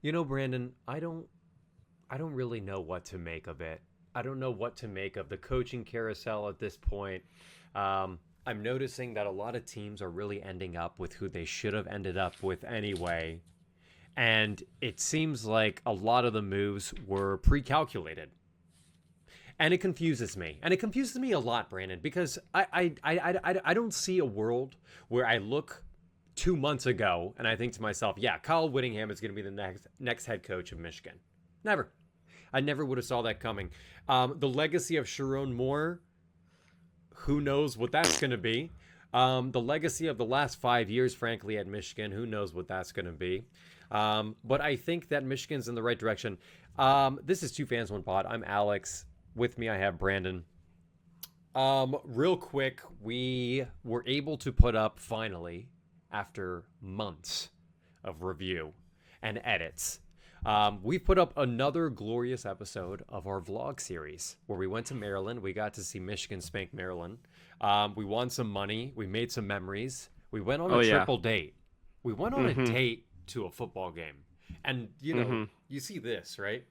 Brandon, I don't really know what to make of it. I don't know what to make of the coaching carousel at this point. I'm noticing that a lot of teams are really ending up with who they should have ended up with anyway. And it seems like a lot of the moves were pre-calculated. And it confuses me. And it confuses me a lot, Brandon, because I don't see a world where I look 2 months ago and I think to myself, yeah, Kyle Whittingham is going to be the next head coach of Michigan. Never. I never would have saw that coming. The legacy of Sharon Moore, who knows what that's going to be. The legacy of the last 5 years, frankly, at Michigan, who knows what that's going to be. But I think that Michigan's in the right direction. This is Two Fans, One Pod. I'm Alex. With me, I have Brandon. Real quick, we were able to put up, finally, after months of review and edits, we've put up another glorious episode of our vlog series where we went to Maryland. We got to see Michigan spank Maryland. We won some money. We made some memories. We went on a triple date. We went on a date to a football game. And, you see this, right?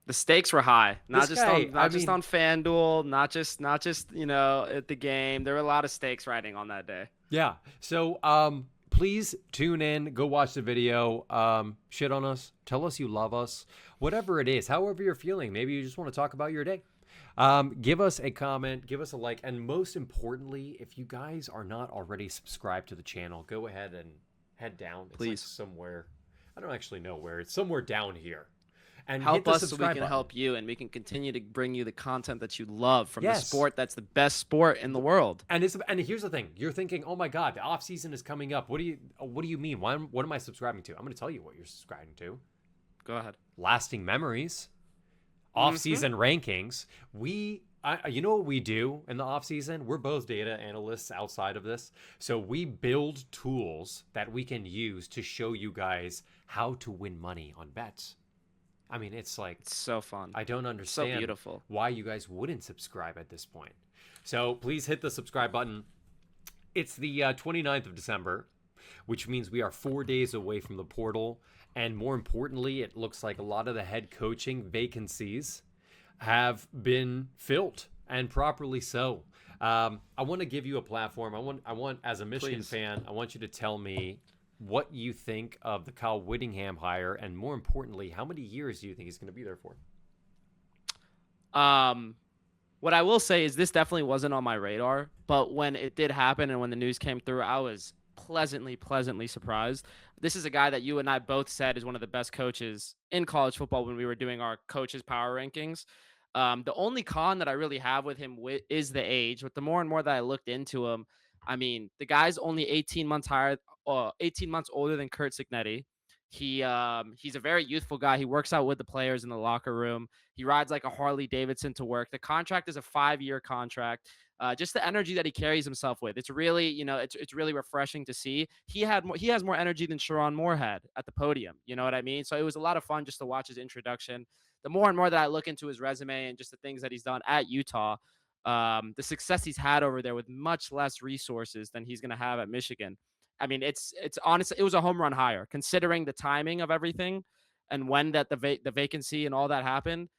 The stakes were high, not This just guy, just on FanDuel, not just at the game. There were a lot of stakes riding on that day. Yeah. So please tune in, go watch the video, shit on us, tell us you love us, whatever it is, however you're feeling. Maybe you just want to talk about your day. Give us a comment, give us a like, and most importantly, if you guys are not already subscribed to the channel, go ahead and head down. It's Please. like somewhere, I don't actually know where, it's somewhere down here. And help us so we subscribe can button. help you, and we can continue to bring you the content that you love from the Yes. sport that's the best sport in the world. And here's the thing: you're thinking, "Oh my God, the off season is coming up. What do you mean? What am I subscribing to?" I'm going to tell you what you're subscribing to. Go ahead. Lasting memories, off season rankings. You know what we do in the off season? We're both data analysts outside of this, so we build tools that we can use to show you guys how to win money on bets. I mean, it's so fun. I don't understand So beautiful. why you guys wouldn't subscribe at this point. So please hit the subscribe button. It's the 29th of December, which means we are 4 days away from the portal. And more importantly, it looks like a lot of the head coaching vacancies have been filled, and properly so. I want to give you a platform. I want as a Michigan fan, I want you to tell me what you think of the Kyle Whittingham hire, and more importantly, how many years do you think he's going to be there for? What I will say is this definitely wasn't on my radar, but when it did happen and when the news came through, I was pleasantly surprised. This is a guy that you and I both said is one of the best coaches in college football when we were doing our coaches power rankings. The only con that I really have with him is the age, but the more and more that I looked into him, I mean, the guy's only 18 months older than Kurt Signetti. He's a very youthful guy. He works out with the players in the locker room. He rides like a Harley Davidson to work. The contract is a 5-year contract. Just the energy that he carries himself with. It's really, it's really refreshing to see. He has more energy than Sharon Moore had at the podium. You know what I mean? So it was a lot of fun just to watch his introduction. The more and more that I look into his resume and just the things that he's done at Utah, the success he's had over there with much less resources than he's going to have at Michigan. I mean, it's honestly, it was a home run hire considering the timing of everything and when that the vacancy and all that happened.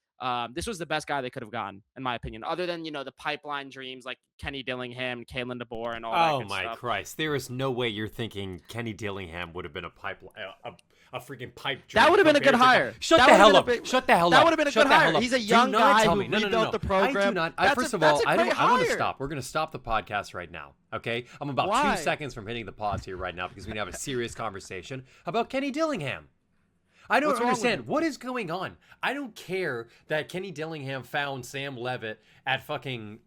This was the best guy they could have gotten, in my opinion, other than, the pipeline dreams like Kenny Dillingham, Kalen DeBoer, and all that good stuff. Oh, my Christ. There is no way you're thinking Kenny Dillingham would have been a freaking pipe dream. That would have been a good hire. Shut the hell up. That would have been a good hire. He's a young guy who rebuilt the program. I do not. First of all, I want to stop. We're going to stop the podcast right now, okay? I'm about 2 seconds from hitting the pause here right now because we have a serious conversation about Kenny Dillingham. I don't understand. What is going on? I don't care that Kenny Dillingham found Sam Levitt at fucking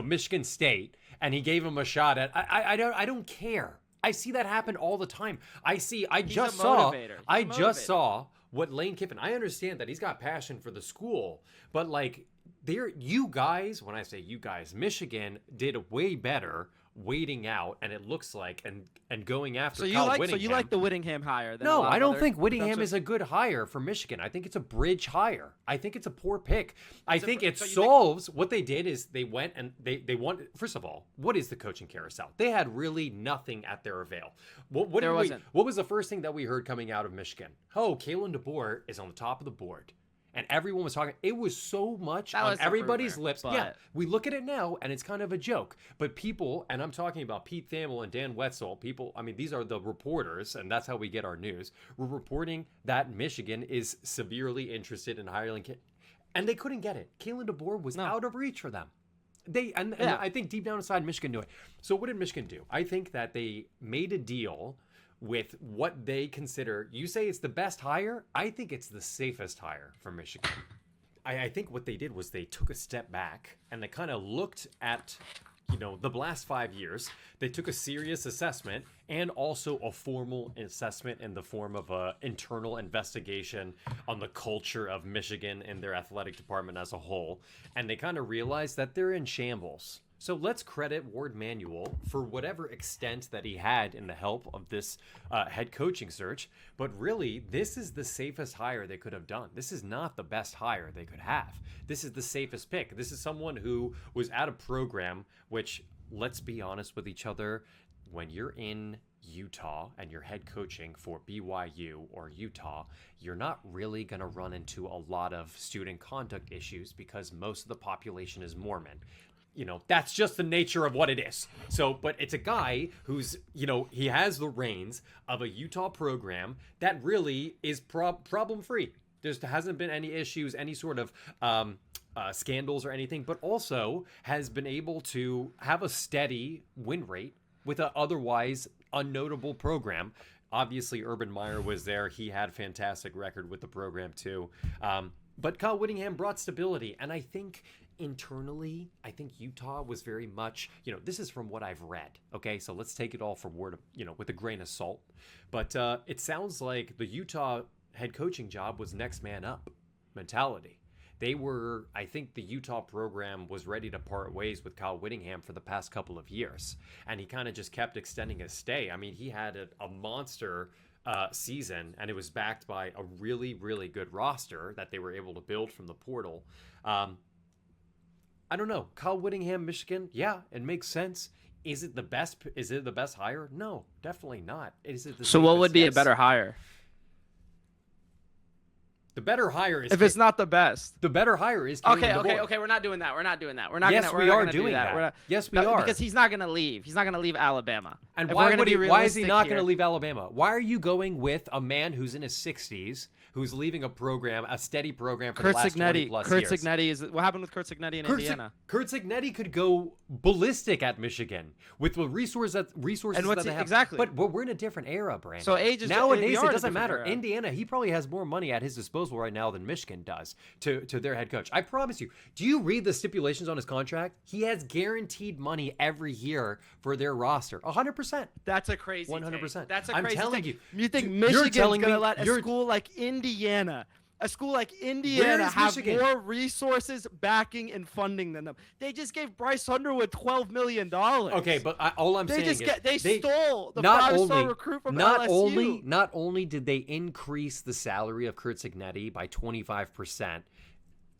Michigan State and he gave him a shot at I don't care. I see that happen all the time. I just saw what Lane Kiffin. I understand that he's got passion for the school, but like you guys, when I say you guys, Michigan did way better waiting out, and it looks like, and going after So you Kyle like Whittingham. the Whittingham hire? Than a No, lot I of don't other think Whittingham defensive- is a good hire for Michigan. I think it's a bridge hire. I think it's a poor pick. I think it so you solves what they did is they went and they want. First of all, what is the coaching carousel? They had really nothing at their avail. What was the first thing that we heard coming out of Michigan? Oh, Kalen DeBoer is on the top of the board. And everyone was talking. It was so much That on was the everybody's rumor, lips. but- Yeah, we look at it now, and it's kind of a joke. But people, and I'm talking about Pete Thamel and Dan Wetzel, people, I mean, these are the reporters, and that's how we get our news. We're reporting that Michigan is severely interested in hiring, and they couldn't get it. Kalen DeBoer was out of reach for them. And I think deep down inside, Michigan knew it. So what did Michigan do? I think that they made a deal with what they consider. You say it's the best hire. I think it's the safest hire for Michigan. I think what they did was they took a step back and they kind of looked at, the last 5 years. They took a serious assessment and also a formal assessment in the form of an internal investigation on the culture of Michigan and their athletic department as a whole. And they kind of realized that they're in shambles. So let's credit Ward Manuel for whatever extent that he had in the help of this head coaching search. But really, this is the safest hire they could have done. This is not the best hire they could have. This is the safest pick. This is someone who was at a program which, let's be honest with each other, when you're in Utah and you're head coaching for BYU or Utah, you're not really going to run into a lot of student conduct issues because most of the population is Mormon. That's just the nature of what it is. So, but it's a guy who's, he has the reins of a Utah program that really is problem-free. There hasn't been any issues, any sort of scandals or anything, but also has been able to have a steady win rate with an otherwise unnotable program. Obviously, Urban Meyer was there. He had a fantastic record with the program too. But Kyle Whittingham brought stability, and I think internally, I think Utah was very much, this is from what I've read. Okay, so let's take it all for word, with a grain of salt. But it sounds like the Utah head coaching job was next man up mentality. I think the Utah program was ready to part ways with Kyle Whittingham for the past couple of years, and he kind of just kept extending his stay. I mean, he had a monster season, and it was backed by a really, really good roster that they were able to build from the portal. I don't know. Kyle Whittingham, Michigan, yeah, it makes sense. Is it the best? Is it the best hire? No, definitely not. Is it the So what would be Yes. a better hire? The better hire is If it's not the best. the better hire is Kalen DeBoer. Okay. We're not doing that. We're not doing that. Yes, We're we not are gonna doing do that. We're not- Yes, we No, are. because he's not going to leave. He's not going to leave Alabama. And If why we're gonna be why is he realistic not here- going to leave Alabama? Why are you going with a man who's in his 60s, who's leaving a steady program for Kurt the last 20 Cignetti. plus Kurt years? Cignetti is what happened with Kurt Cignetti in Indiana. Kurt Cignetti could go ballistic at Michigan with the resources And what's that they have. exactly? But we're in a different era, Brandon. So age is we nowadays are in it a doesn't different matter. era. Indiana, he probably has more money at his disposal right now than Michigan does to their head coach. I promise you. Do you read the stipulations on his contract? He has guaranteed money every year for their roster. 100%. That's a crazy 100%. take. That's a I'm crazy telling take. you. You think You're Michigan's telling going to me- let a you're- school like Indiana Where is have Michigan? more resources backing and funding than them? They just gave Bryce Underwood $12 million. Okay, but all I'm saying is they stole the not five-star only- recruit from not LSU. not only did they increase the salary of Kurt Cignetti by 25%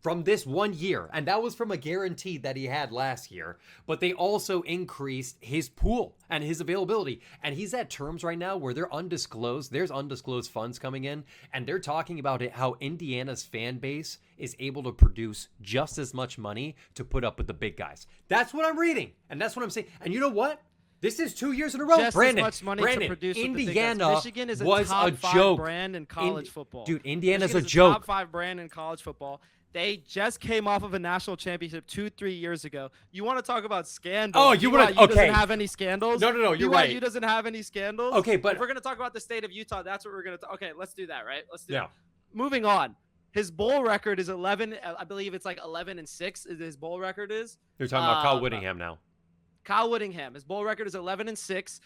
from this 1 year, and that was from a guarantee that he had last year, but they also increased his pool and his availability, and he's at terms right now where there's undisclosed funds coming in, and they're talking about it, how Indiana's fan base is able to produce just as much money to put up with the big guys. That's what I'm reading, and that's what I'm saying. And you know what? This is 2 years in a row, Just Brandon. as much money Brandon, to produce with the big guys. Indiana Michigan is a was top a five joke. brand in college football. Dude, Indiana's Michigan a is joke. Top 5 brand in college football. They just came off of a national championship 2-3 years ago. You want to talk about scandals? Oh, you wanna- BYU okay. doesn't have any scandals. No, you're right. BYU doesn't have any scandals. Okay, but- if we're gonna talk about the state of Utah, that's what we're gonna. Okay, let's do that. Right? Let's do Yeah. that. Moving on. His bowl record is 11. I believe it's like 11-6. His bowl record is. You're talking about Kyle Whittingham now. Kyle Whittingham. His bowl record is 11-6.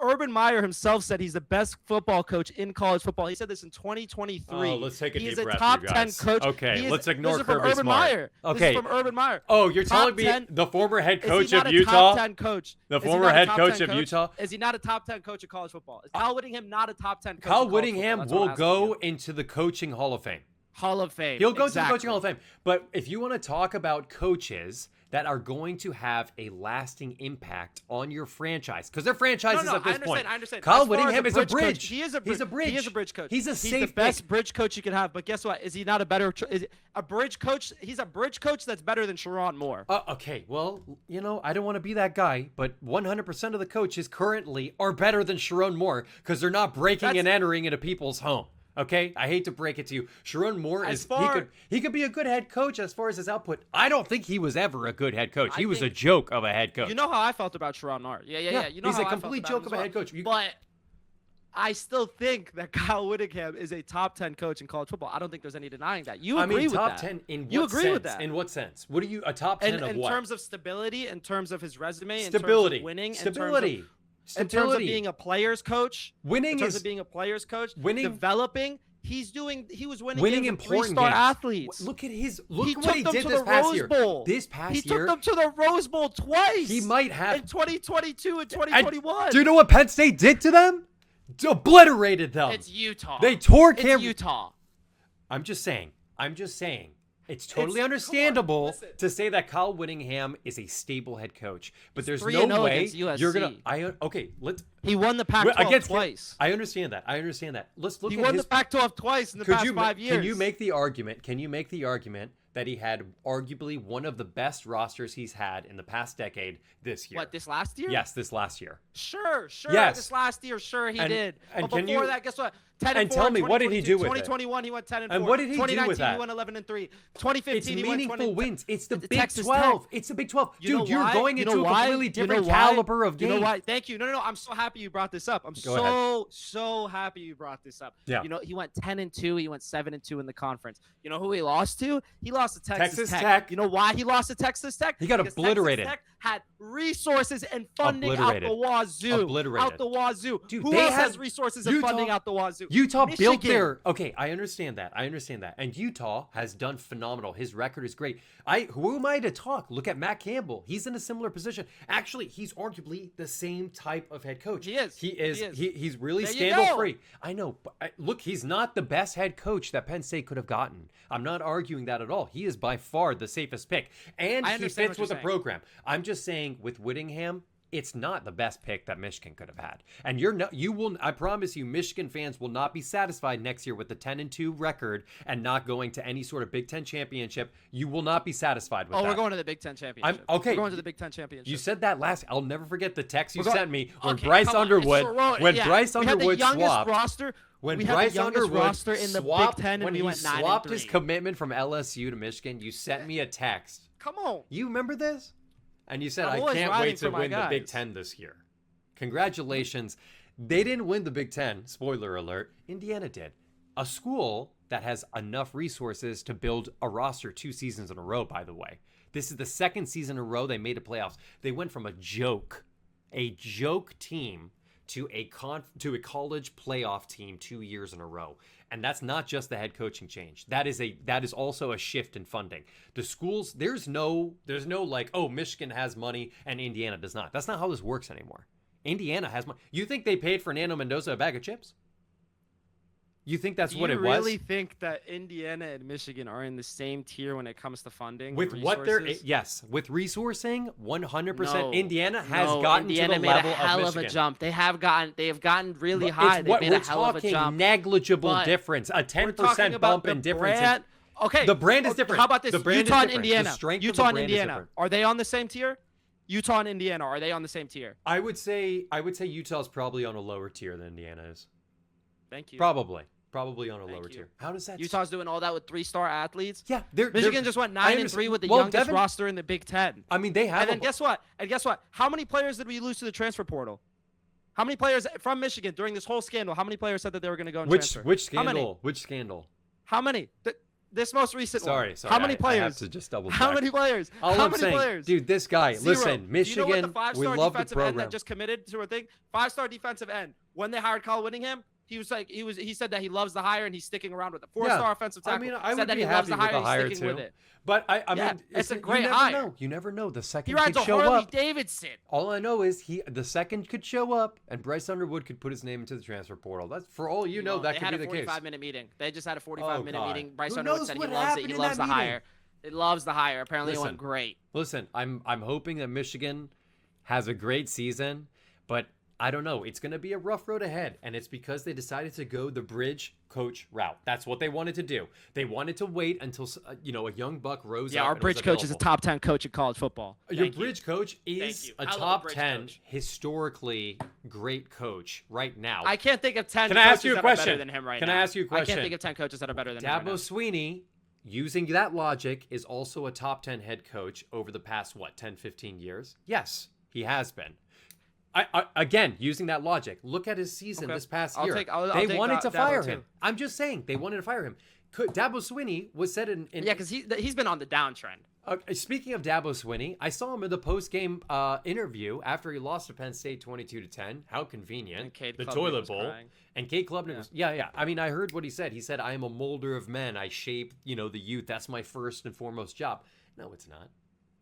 Urban Meyer himself said he's the best football coach in college football. He said this in 2023. Oh, let's take a He's deep breath, a top you 10 guys. coach. Okay, let's ignore this is from Kirby Urban Smart. Meyer. Okay. This is from Urban Meyer. Oh, you're telling me 10, the former head is coach he not of a Utah? top 10 coach? The Is he former not a head top coach 10 of Utah? Is he not a top 10 coach of college football? Is Kyle Whittingham not a top 10 coach? Kyle of college Whittingham football? will That's what I'm go asking into the coaching Hall of Fame. you. Hall of Fame. He'll go to the Exactly. coaching Hall of Fame. But if you want to talk about coaches that are going to have a lasting impact on your franchise, because they're franchises at this point. I understand. Kyle As far Whittingham as is a coach, bridge. he is a He's a bridge. He is a bridge coach. He's a He's safe the best pick. bridge coach you can have. But guess what? Is he not a better? Is a bridge coach? He's a bridge coach that's better than Sharon Moore. Okay, well, I don't want to be that guy, but 100% of the coaches currently are better than Sharon Moore because they're not breaking and entering into people's home. Okay, I hate to break it to you. Sharon Moore he could be a good head coach as far as his output. I don't think he was ever a good head coach. He was a joke of a head coach. You know how I felt about Sharon Moore. Yeah. You know he's how a I complete felt joke about of a him head as coach. But I still think that Kyle Whittingham is a top 10 coach in college football. I don't think there's any denying that. You agree with top that? 10 in what You agree sense? with that? In what sense? What are you a top 10 of in what? terms of stability, in terms of his resume, Stability. in terms of winning, Stability. in terms of being a player's coach, Winning in terms is of being a player's coach, winning. Developing. He was winning Winning games with important 3-star games. athletes. Look at He what he took did them to this the past Rose year. Bowl. This past He year, took them to the Rose Bowl twice. he might have in 2022 and 2021. Do you know what Penn State did to them? Obliterated them. It's Utah. They tore It's Utah. I'm just saying. It's totally understandable to say that Kyle Whittingham is a stable head coach, but there's no 3-0 way against USC. you're gonna. Let's. He won the Pac-12 twice. I understand that. Let's look He at won his. the Pac-12 twice in the past 5 years. Can you make the argument? That he had arguably one of the best rosters he's had in the past decade this year? What, this last year? Yes, this last year. Sure. Yes. This last year, sure he did. And but before that, guess what? 10 and 4. tell me, what did he do with it? 2021, he went 10 and 4. And what did he do with 2019, that? he went 11 and 3. 2015, It's he went 20. meaningful wins. It's the Big Texas 12. Tech. It's the Big 12. You know Dude, you're why? going You into know a why? completely You know different why? caliber of game. You know why? Thank you. No. I'm so happy you brought this up. I'm so happy you brought this up. Yeah. You know, he went 10 and 2. He went 7 and 2 in the conference. You know who he lost to? He lost to Texas Tech. You know why he lost to Texas Tech? He got Because obliterated. Texas Tech had resources and funding out the wazoo. Obliterated. Out the wazoo. Dude, Who they else had has resources and funding out the wazoo? Utah built Michigan. their. Okay, I understand that. And Utah has done phenomenal. His record is great. Who am I to talk? Look at Matt Campbell. He's in a similar position. Actually, he's arguably the same type of head coach. He is. He's really There you scandal free. go. I know. But look, he's not the best head coach that Penn State could have gotten. I'm not arguing that at all. He is by far the safest pick, and I he understand fits what with the you're saying. program. I'm just saying with Whittingham, it's not the best pick that Michigan could have had. And I promise you, Michigan fans will not be satisfied next year with the 10-2 record and not going to any sort of Big Ten championship. You will not be satisfied with that. We're going to the Big Ten championship. Okay. We're going to the Big Ten championship. You said that last. I'll never forget the text you We're going- sent me when Okay, Bryce come on, Underwood. it's so- When yeah. Bryce We had Underwood the youngest swapped. roster. When we had Bryce the youngest Underwood roster in the swapped, Big Ten, and when we he went 9 and swapped 3. his commitment from LSU to Michigan, you sent me a text. Come on. You remember this? And you said, I'm I always can't riding wait to for my win the Big guys. Ten this year. Congratulations. They didn't win the Big Ten. Spoiler alert. Indiana did. A school that has enough resources to build a roster 2 seasons in a row, by the way. This is the second season in a row they made the playoffs. They went from a joke team to a college playoff team 2 years in a row. And that's not just the head coaching change. That is also a shift in funding. The schools, there's no like, oh, Michigan has money and Indiana does not. That's not how this works anymore. Indiana has money. You think they paid Fernando Mendoza a bag of chips? You think that's what it was? You really think that Indiana and Michigan are in the same tier when it comes to funding? With and what they're resources? yes, with resourcing, 100%. No. Indiana has No, gotten Indiana to the made level a hell of of a Michigan. jump. They have gotten really But high. it's They what made we're a hell of a talking jump. negligible But difference, a we're 10% talking about bump the in difference. brand. Okay, The brand is different. How about this? The brand Utah is and different. The Indiana. strength of Utah the and brand is Indiana. different. Are they on the same tier? Utah and Indiana, are they on the same tier? I would say Utah's probably on a lower tier than Indiana is. Thank you. Probably on a Thank lower you. tier. How does that? Utah's doing all that with 3-star athletes. Yeah, Michigan just went 9 and 3 with the youngest roster in the Big Ten. I mean, they have. And then guess what? How many players did we lose to the transfer portal? How many players from Michigan during this whole scandal? How many players said that they were going to go and transfer? Which How many? scandal? Which scandal? How many? This most recent Sorry. one. How many I players? have to just double check. How many players? All How I'm many saying, players? dude, this guy, 0. listen, Michigan, Do you know what the we five-star love the defensive end program. that just committed to a thing? 5-star defensive end. When they hired Kyle Whittingham, he said that he loves the hire and he's sticking around with it. 4-star offensive tackle. I mean, I said would that be he loves happy the with the hire hire and he's sticking too. with it. But I Yeah, mean, it's a great you never hire. know. You never know. The He second rides could a show Harley up. Davidson. All I know is the second could show up, and Bryce Underwood could put his name into the transfer portal. That's for all you know. That could be the case. They had a 45-minute meeting. They just had a 45-minute God. meeting. Bryce Who Underwood knows said he what loves it. happened He in loves that the meeting? hire. It loves the hire. Apparently, it Listen. went great. Listen, I'm hoping that Michigan has a great season, but I don't know. It's going to be a rough road ahead, and it's because they decided to go the bridge coach route. That's what they wanted to do. They wanted to wait until a young buck rose up. Yeah, our and was bridge coach is a available. top 10 coach in college football. Your bridge coach is you. a I love a top bridge 10 coach. historically great coach right now. I can't think of 10 Can I ask coaches you a that are question? better than him right now. Can I ask you a I question? can't think of 10 coaches that are better than him right now. Dabo Sweeney, using that logic, is also a top 10 head coach over the past, 10, 15 years? Yes, he has been. Again, using that logic, look at his season this past year. They wanted to fire him. I'm just saying, they wanted to fire him. Dabo Sweeney was said in Yeah, because he's been on the downtrend. Speaking of Dabo Swinney, I saw him in the post-game interview after he lost to Penn State 22-10. How convenient. The toilet bowl. Crying. And Kate Klubnik was, yeah. I mean, I heard what he said. He said, I am a molder of men. I shape, the youth. That's my first and foremost job. No, it's not.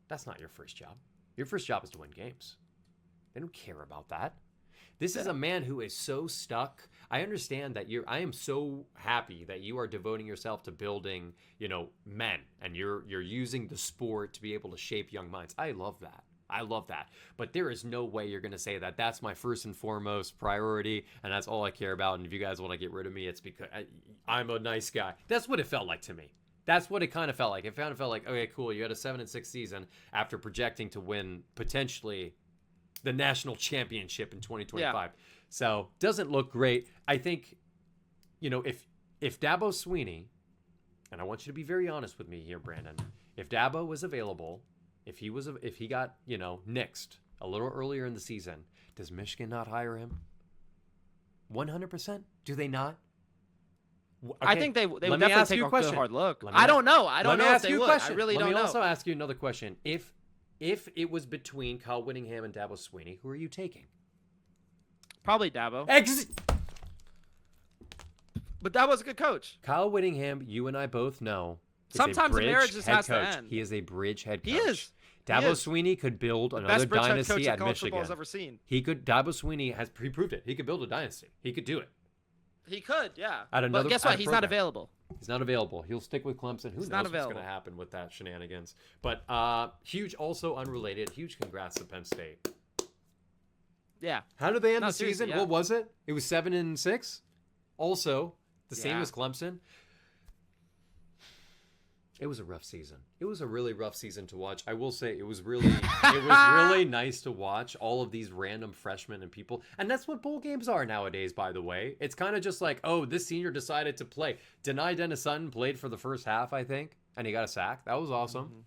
That's not your first job. Your first job is to win games. They don't care about that. This is a man who is so stuck. I understand that I am so happy that you are devoting yourself to building, men, and you're using the sport to be able to shape young minds. I love that. I love that. But there is no way you're going to say that that's my first and foremost priority, and that's all I care about. And if you guys want to get rid of me, it's because I'm a nice guy. That's what it felt like to me. That's what it kind of felt like. It kind of felt like, okay, cool. You had a 7-6 season after projecting to win potentially the national championship in 2025. Yeah. So doesn't look great. I think, if Dabo Sweeney, and I want you to be very honest with me here, Brandon, if Dabo was available, if he got, nixed a little earlier in the season, does Michigan not hire him? 100%? Do they not? Okay. I think they would definitely take a good hard look. I don't know. I don't know if they would. I really don't know. Let me also ask you another question. If it was between Kyle Whittingham and Dabo Sweeney, who are you taking? Probably Dabo. But Dabo's a good coach. Kyle Whittingham, you and I both know, sometimes the marriage just has to end. He is a bridge head coach. He is. Dabo Sweeney could build another dynasty at Michigan. Ever seen. Dabo Sweeney has proved it. He could build a dynasty. He could do it. He could, yeah. But guess what? He's not available. He's not available. He'll stick with Clemson. Who knows what's going to happen with that shenanigans? But huge, also unrelated, huge congrats to Penn State. Yeah. How did they end the season? Yeah. What was it? It was 7-6. Also, the same as Clemson. It was a rough season. It was a really rough season to watch. I will say it was really nice to watch all of these random freshmen and people. And that's what bowl games are nowadays, by the way. It's kind of just like, oh, this senior decided to play. Denai Dennis Sutton played for the first half, I think, and he got a sack. That was awesome.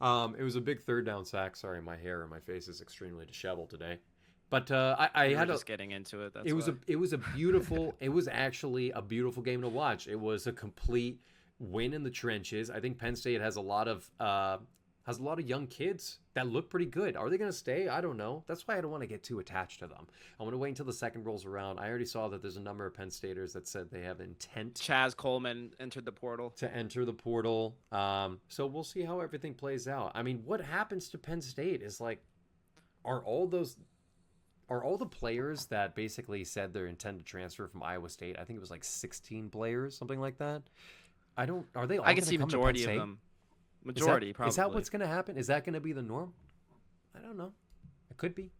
Mm-hmm. It was a big third down sack. Sorry, my hair and my face is extremely disheveled today. But I had just getting into it. It was actually a beautiful game to watch. It was a complete win in the trenches. I think Penn State has a lot of young kids that look pretty good. Are they going to stay? I don't know. That's why I don't want to get too attached to them. I want to wait until the second rolls around. I already saw that there's a number of Penn Staters that said they have intent. Chaz Coleman entered the portal. To enter the portal. So we'll see how everything plays out. I mean, what happens to Penn State is like, are all the players that basically said their intent to transfer from Iowa State? I think it was like 16 players, something like that. Are they all I can see majority of them. Majority, probably. Is that what's going to happen? Is that going to be the norm? I don't know. It could be.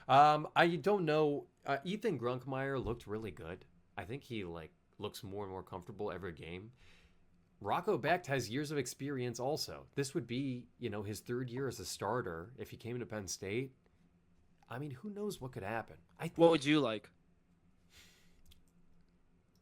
I don't know. Ethan Grunkmeyer looked really good. I think he looks more and more comfortable every game. Rocco Becht has years of experience also. This would be, his third year as a starter if he came to Penn State. I mean, who knows what could happen? What would you like?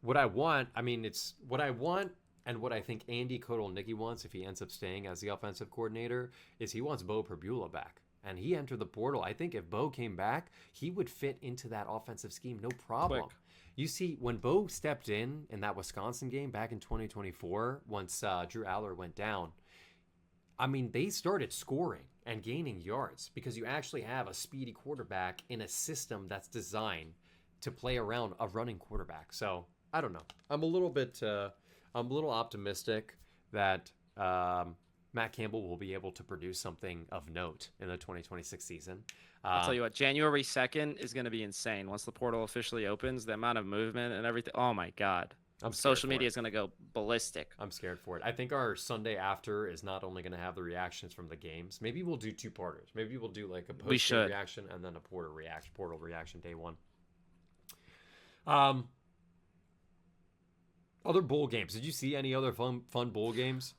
What I want, it's what I want. And what I think Andy Kotelnicki wants, if he ends up staying as the offensive coordinator, is he wants Bo Perbula back. and he entered the portal. I think if Bo came back, he would fit into that offensive scheme, no problem. Quick. You see, when Bo stepped in that Wisconsin game back in 2024, once Drew Aller went down, I mean, they started scoring and gaining yards because you actually have a speedy quarterback in a system that's designed to play around a running quarterback. So I don't know. I'm a little optimistic that Matt Campbell will be able to produce something of note in the 2026 season. I'll tell you what, January 2nd is going to be insane. Once the portal officially opens, the amount of movement and everything. Oh my God. I'm scared Social for media it. is going to go ballistic. I'm scared for it. I think our Sunday after is not only going to have the reactions from the games. Maybe we'll do two-parters. Maybe we'll do like a post-game reaction and then a portal reaction day one. Other bowl games. Did you see any other fun bowl games?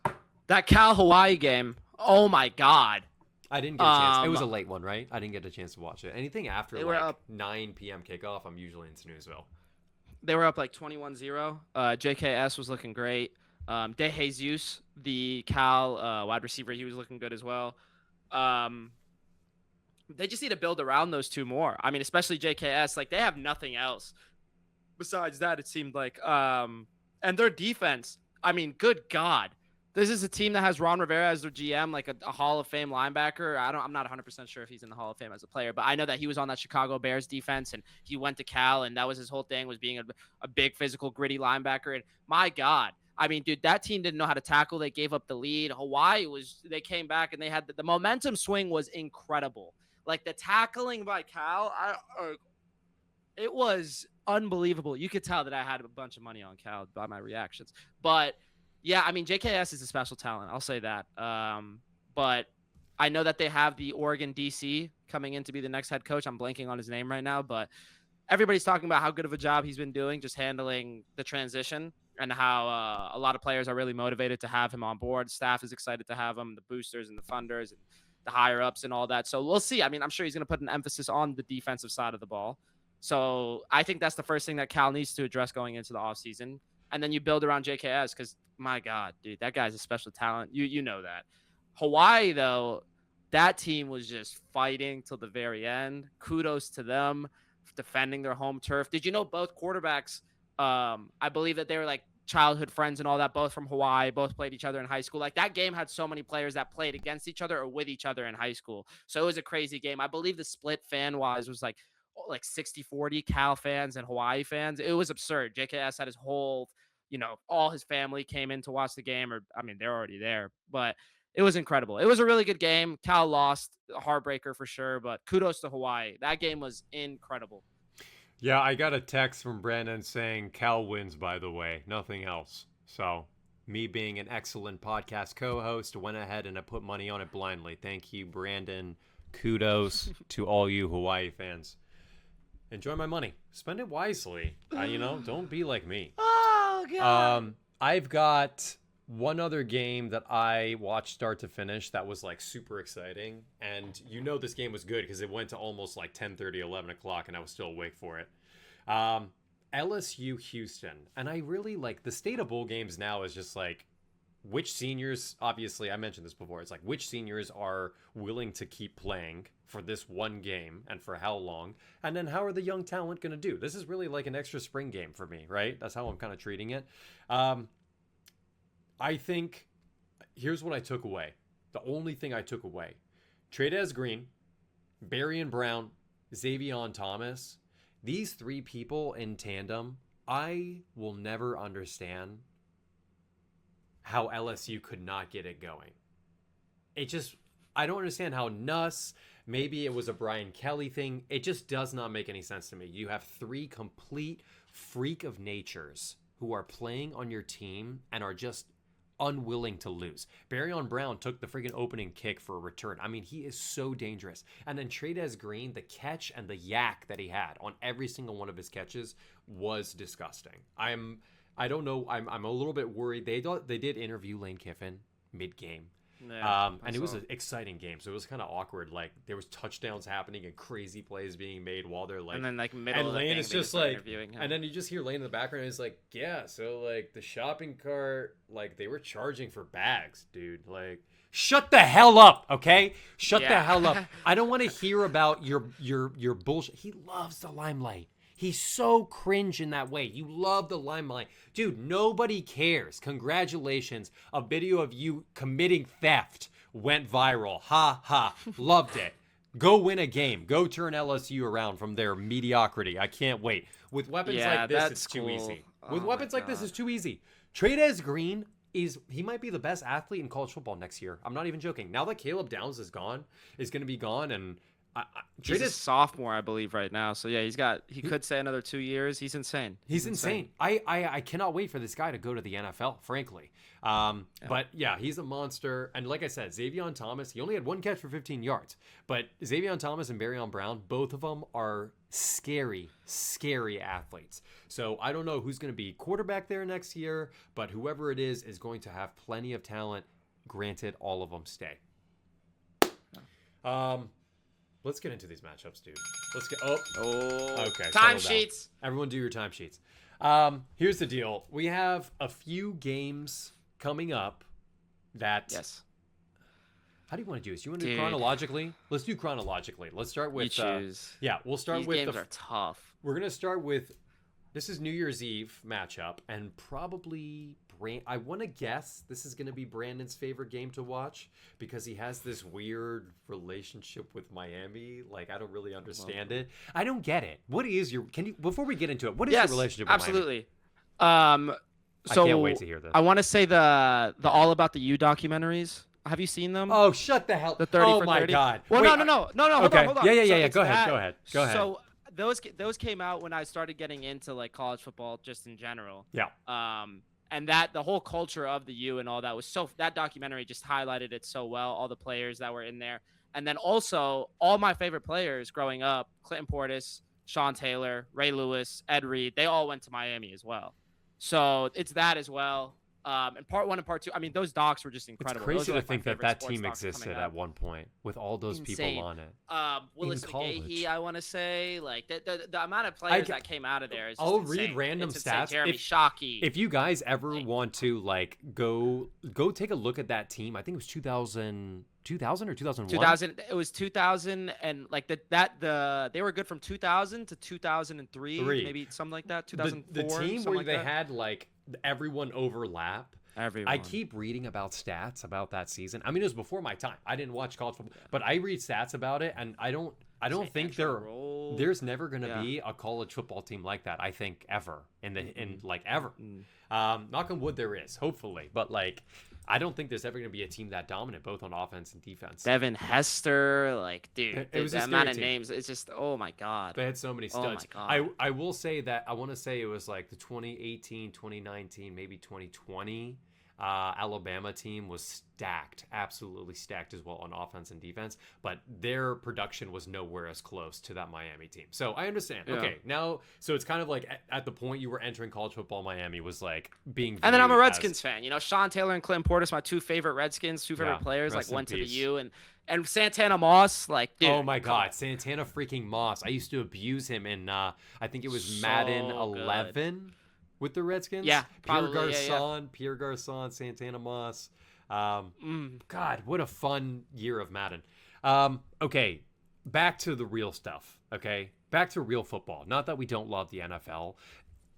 That Cal Hawaii game. Oh my God. I didn't get a chance. It was a late one, right? I didn't get a chance to watch it. Anything after like 9 p.m. kickoff, I'm usually in snoozeville. They were up like 21-0. JKS was looking great. De Jesus, the Cal wide receiver, he was looking good as well. They just need to build around those two more. I mean, especially JKS. Like, they have nothing else besides that, it seemed like. And their defense, I mean, good God. This is a team that has Ron Rivera as their GM, like a Hall of Fame linebacker. I'm not 100% sure if he's in the Hall of Fame as a player, but I know that he was on that Chicago Bears defense, and he went to Cal, and that was his whole thing, was being a big, physical, gritty linebacker. And my God, I mean, dude, that team didn't know how to tackle. They gave up the lead. Hawaii they came back, and they had the momentum swing was incredible. Like, the tackling by Cal, it was unbelievable. You could tell that I had a bunch of money on Cal by my reactions, but yeah, I mean, JKS is a special talent. I'll say that. But I know that they have the Oregon DC coming in to be the next head coach. I'm blanking on his name right now, but everybody's talking about how good of a job he's been doing just handling the transition, and how a lot of players are really motivated to have him on board. Staff is excited to have him, the boosters and the funders and the higher ups and all that. So we'll see. I mean, I'm sure he's going to put an emphasis on the defensive side of the ball. So I think that's the first thing that Cal needs to address going into the offseason. And then you build around JKS because, my God, dude, that guy's a special talent. You know that. Hawaii, though, that team was just fighting till the very end. Kudos to them for defending their home turf. Did you know both quarterbacks, I believe that they were like childhood friends and all that, both from Hawaii, both played each other in high school. Like, that game had so many players that played against each other or with each other in high school. So it was a crazy game. I believe the split fan-wise was like 60-40 Cal fans and Hawaii fans. It was absurd. JKS had his whole, all his family came in to watch the game, or, I mean, they're already there, but it was incredible. It was a really good game. Cal lost, a heartbreaker for sure, but kudos to Hawaii. That game was incredible. Yeah, I got a text from Brandon saying Cal wins, by the way, nothing else. So me being an excellent podcast co-host went ahead and I put money on it blindly. Thank you, Brandon. Kudos to all you Hawaii fans. Enjoy my money. Spend it wisely. Don't be like me. Oh, God. I've got one other game that I watched start to finish that was like super exciting. And this game was good because it went to almost like 10:30, 11 o'clock, and I was still awake for it. LSU Houston. And I really like the state of bowl games now is just like, which seniors, obviously, I mentioned this before, it's like which seniors are willing to keep playing for this one game and for how long, and then how are the young talent going to do? This is really like an extra spring game for me, right? That's how I'm kind of treating it. I think, here's what I took away. The only thing I took away. Trey'Dez Green, Berrien Brown, Xavier Thomas, these three people in tandem, I will never understand how LSU could not get it going. I don't understand how Nuss, maybe it was a Brian Kelly thing. It just does not make any sense to me. You have three complete freak of natures who are playing on your team and are just unwilling to lose. Berrien Brown took the freaking opening kick for a return. I mean, he is so dangerous. And then Trey'Dez Green, the catch and the yak that he had on every single one of his catches was disgusting. I don't know. I'm a little bit worried. They did interview Lane Kiffin mid-game. Yeah, And it was an exciting game, so it was kind of awkward. Like there was touchdowns happening and crazy plays being made while they're like, and then like middle and of the Lane thing, is they just start like, interviewing him. and then you just hear Lane in the background. And he's like, yeah, so like the shopping cart, like they were charging for bags, dude. Like, shut the hell up, okay? Shut the hell up. I don't want to hear about your bullshit. He loves the limelight. He's so cringe in that way. You love the limelight. Dude, nobody cares. Congratulations. A video of you committing theft went viral. Ha ha. Loved it. Go win a game. Go turn LSU around from their mediocrity. I can't wait. With weapons like this, it's too easy. With weapons like this, it's too easy. Trey'Dez Green he might be the best athlete in college football next year. I'm not even joking. Now that Caleb Downs is going to be gone, and he's a sophomore, I believe, right now. So yeah, he could say another 2 years. He's insane. He's insane. I cannot wait for this guy to go to the NFL, frankly. But yeah, he's a monster. And like I said, Xavier Thomas, he only had 1 catch for 15 yards. But Xavier Thomas and Barryon Brown, both of them are scary, scary athletes. So I don't know who's going to be quarterback there next year, but whoever it is going to have plenty of talent. Granted, all of them stay. Let's get into these matchups, dude. Let's get. Okay. Timesheets. Everyone, do your timesheets. Here's the deal. We have a few games coming up that. Yes. How do you want to do this? You want to do chronologically? Let's do chronologically. Let's start with. You choose. We'll start These with. These games are tough. We're gonna start with. This is New Year's Eve matchup, and probably I want to guess this is going to be Brandon's favorite game to watch because he has this weird relationship with Miami. Like, I don't really understand it. I don't get it. What is your? Can you before we get into it? What is your relationship with absolutely. Miami? So I can't wait to hear this. I want to say the All About the U documentaries. Have you seen them? Oh, shut the hell! The 30 oh for my 30? God! Well, Wait, no. Okay. Hold on. Yeah. Go ahead. So those came out when I started getting into like college football just in general. Yeah. And that the whole culture of the U and all that was that documentary just highlighted it so well. All the players that were in there, and then also all my favorite players growing up: Clinton Portis, Sean Taylor, Ray Lewis, Ed Reed. They all went to Miami as well. So it's that as well. And part 1 and part 2. I mean, those docs were just incredible. It's crazy to think that team existed at one point with all those people on it. Willis McGahee, I want to say, like the amount of players that came out of there is. I'll insane. read random stats. Jeremy Shockey. If you guys ever want to like go take a look at that team, I think it was 2000 or 2001. 2000. It was 2000, and like they were good from 2000 to 2003, maybe something like that. 2004. The team where they had like everyone overlap. Everyone. I keep reading about stats about that season. I mean, it was before my time. I didn't watch college football, but I read stats about it, and I don't think there's never going to be a college football team like that. I think ever in ever. Knock on wood, there is hopefully, but like I don't think there's ever going to be a team that dominant both on offense and defense. Devin Hester, like dude, it was that amount of names. It's just oh my god. They had so many studs. Oh my god. I will say that I want to say it was like the 2018, 2019, maybe 2020 Alabama team was stacked, absolutely stacked as well on offense and defense, but their production was nowhere as close to that Miami team. So I understand. Yeah. Okay, now, so it's kind of like at the point you were entering college football, Miami was like being. And then I'm a Redskins fan. You know, Sean Taylor and Clinton Portis, my two favorite Redskins, two favorite players, like went to the U, and Santana Moss, like dude. Oh my God, Santana freaking Moss! I used to abuse him in I think it was Madden 11. With the Redskins? Yeah, Pierre Garcon, Santana Moss. God, what a fun year of Madden. Okay, back to the real stuff, okay? Back to real football. Not that we don't love the NFL.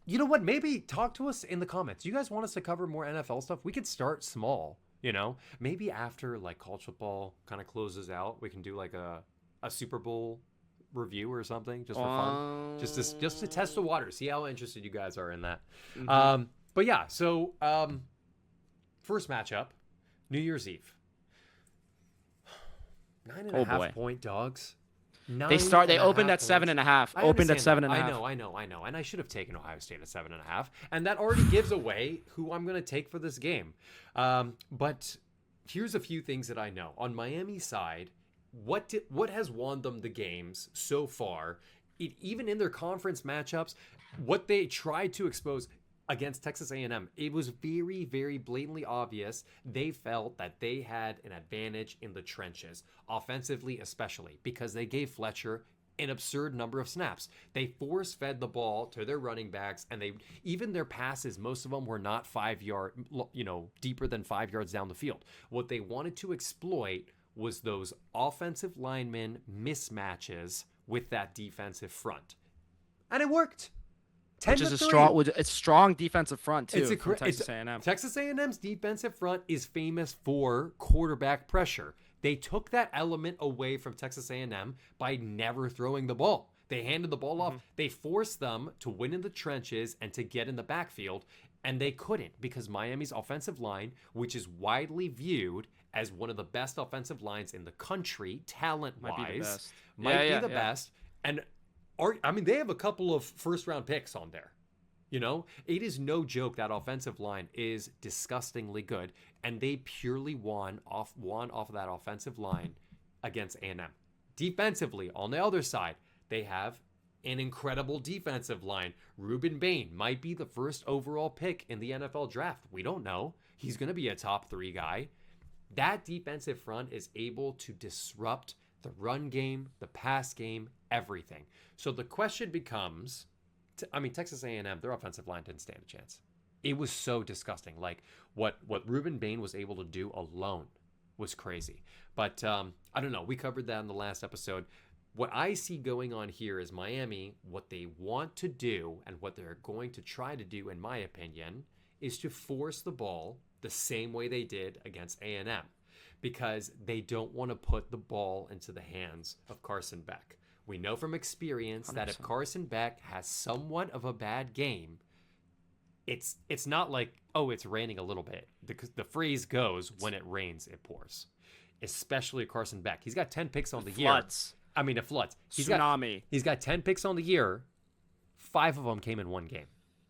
You know what? Maybe talk to us in the comments. You guys want us to cover more NFL stuff? We could start small, you know? Maybe after, like, college football kind of closes out, we can do, like, a Super Bowl review or something just for fun, just to test the water, see how interested you guys are in that. But yeah, so first matchup, New Year's Eve. 9.5 point dogs. They opened at 7.5. Opened at 7.5. I know, and I should have taken Ohio State at 7.5, and that already gives away who I'm going to take for this game. But here's a few things that I know on Miami's side. What has won them the games so far, even in their conference matchups, what they tried to expose, against Texas A&M. It was very, very blatantly obvious they felt that they had an advantage in the trenches, offensively especially, because they gave Fletcher an absurd number of snaps. They force-fed the ball to their running backs, and even their passes, most of them were not 5 yard, deeper than 5 yards down the field. What they wanted to exploit was those offensive linemen mismatches with that defensive front. And it worked. Which is a strong defensive front too. From Texas A&M. Texas A&M's defensive front is famous for quarterback pressure. They took that element away from Texas A&M by never throwing the ball. They handed the ball off. They forced them to win in the trenches and to get in the backfield, and they couldn't because Miami's offensive line, which is widely viewed as one of the best offensive lines in the country, talent-wise, might be the best. And they have a couple of first-round picks on there. It is no joke that offensive line is disgustingly good, and they purely won off of that offensive line against A&M. Defensively, on the other side, they have an incredible defensive line. Ruben Bain might be the first overall pick in the NFL draft. We don't know. He's going to be a top 3 guy. That defensive front is able to disrupt the run game, the pass game, everything. So the question becomes, Texas A&M, their offensive line didn't stand a chance. It was so disgusting. Like what Ruben Bain was able to do alone was crazy. But I don't know. We covered that in the last episode. What I see going on here is Miami, what they want to do and what they're going to try to do, in my opinion, is to force the ball the same way they did against A&M, because they don't want to put the ball into the hands of Carson Beck. We know from experience 100%. That if Carson Beck has somewhat of a bad game, it's not like, oh, it's raining a little bit. The phrase goes, when it rains, it pours. Especially Carson Beck. He's got 10 picks on the year. It floods. Tsunami. He's got 10 picks on the year. 5 of them came in one game.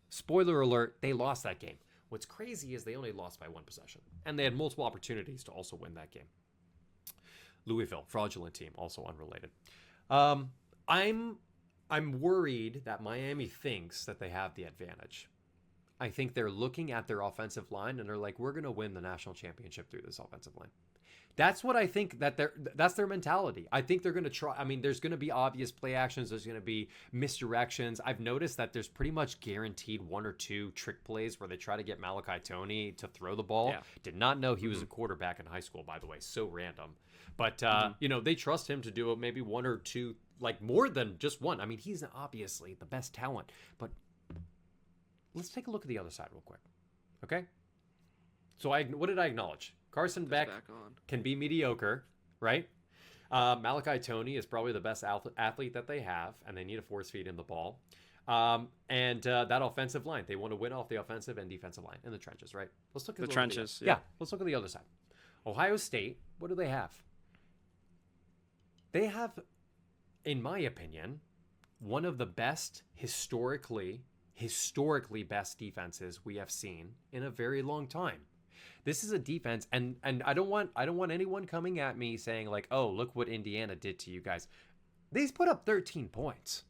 Spoiler alert, they lost that game. What's crazy is they only lost by 1 possession. And they had multiple opportunities to also win that game. Louisville, fraudulent team, also unrelated. I'm worried that Miami thinks that they have the advantage. I think they're looking at their offensive line and they're like, we're going to win the national championship through this offensive line. That's what I think that's their mentality. I think they're going to try. There's going to be obvious play actions. There's going to be misdirections. I've noticed that there's pretty much guaranteed 1 or 2 trick plays where they try to get Malachi Toney to throw the ball. Yeah. Did not know he was a quarterback in high school, by the way. So random. But, they trust him to do maybe 1 or 2, like more than just one. He's obviously the best talent. But let's take a look at the other side real quick. Okay? So what did I acknowledge? Carson Beck can be mediocre, right? Malachi Toney is probably the best athlete that they have, and they need to force feed him the ball. And that offensive line, they want to win off the offensive and defensive line in the trenches, right? Let's look at the trenches. Yeah, let's look at the other side. Ohio State, what do they have? They have, in my opinion, one of the best historically best defenses we have seen in a very long time. This is a defense, and I don't want anyone coming at me saying like, oh, look what Indiana did to you guys. They've put up 13 points.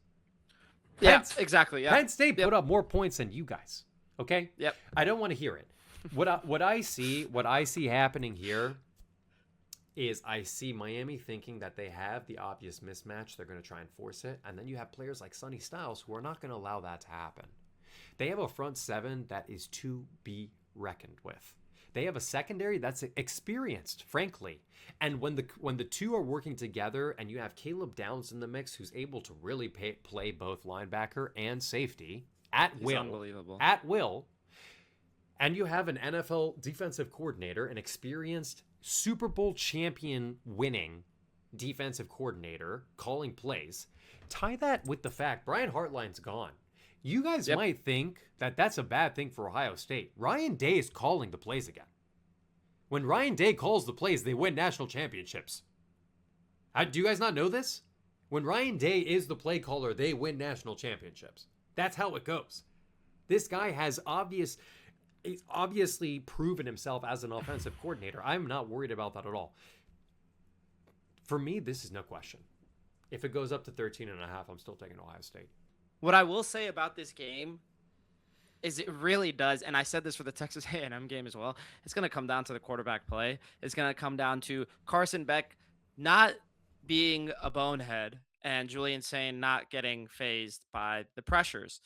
Yeah, exactly. Yeah. Penn State put up more points than you guys. Okay. Yep. I don't want to hear it. What I see happening here is I see Miami thinking that they have the obvious mismatch. They're going to try and force it, and then you have players like Sonny Styles who are not going to allow that to happen. They have a front seven that is to be reckoned with. They have a secondary that's experienced, frankly. And when the two are working together and you have Caleb Downs in the mix who's able to really play both linebacker and safety at will. Unbelievable. At will. And you have an NFL defensive coordinator, an experienced Super Bowl champion winning defensive coordinator calling plays. Tie that with the fact Brian Hartline's gone. You guys might think that that's a bad thing for Ohio State. Ryan Day is calling the plays again. When Ryan Day calls the plays, they win national championships. Do you guys not know this? When Ryan Day is the play caller, they win national championships. That's how it goes. This guy has obviously proven himself as an offensive coordinator. I'm not worried about that at all. For me, this is no question. If it goes up to 13.5, I'm still taking Ohio State. What I will say about this game is it really does, and I said this for the Texas A&M game as well. It's going to come down to the quarterback play. It's going to come down to Carson Beck not being a bonehead and Julian Sain not getting phased by the pressures.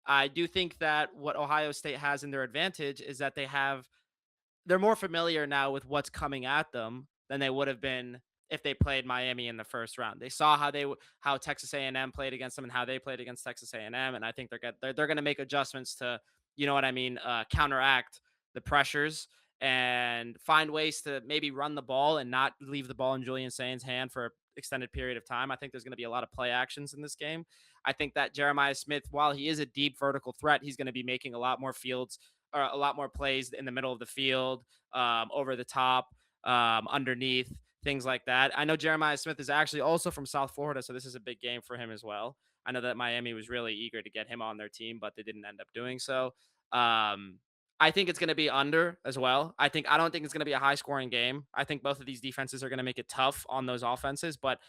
I do think that what Ohio State has in their advantage is that they're more familiar now with what's coming at them than they would have been if they played Miami in the first round. They saw how Texas A&M played against them and how they played against Texas A&M, and I think they're going to make adjustments to, you know what I mean, counteract the pressures and find ways to maybe run the ball and not leave the ball in Julian Sain's hand for an extended period of time. I think there's going to be a lot of play actions in this game. I think that Jeremiah Smith, while he is a deep vertical threat, he's going to be making a lot more fields or a lot more plays in the middle of the field, over the top, underneath, things like that. I know Jeremiah Smith is actually also from South Florida, so this is a big game for him as well. I know that Miami was really eager to get him on their team, but they didn't end up doing so. I think it's going to be under as well. I don't think it's going to be a high scoring game. I think both of these defenses are going to make it tough on those offenses, but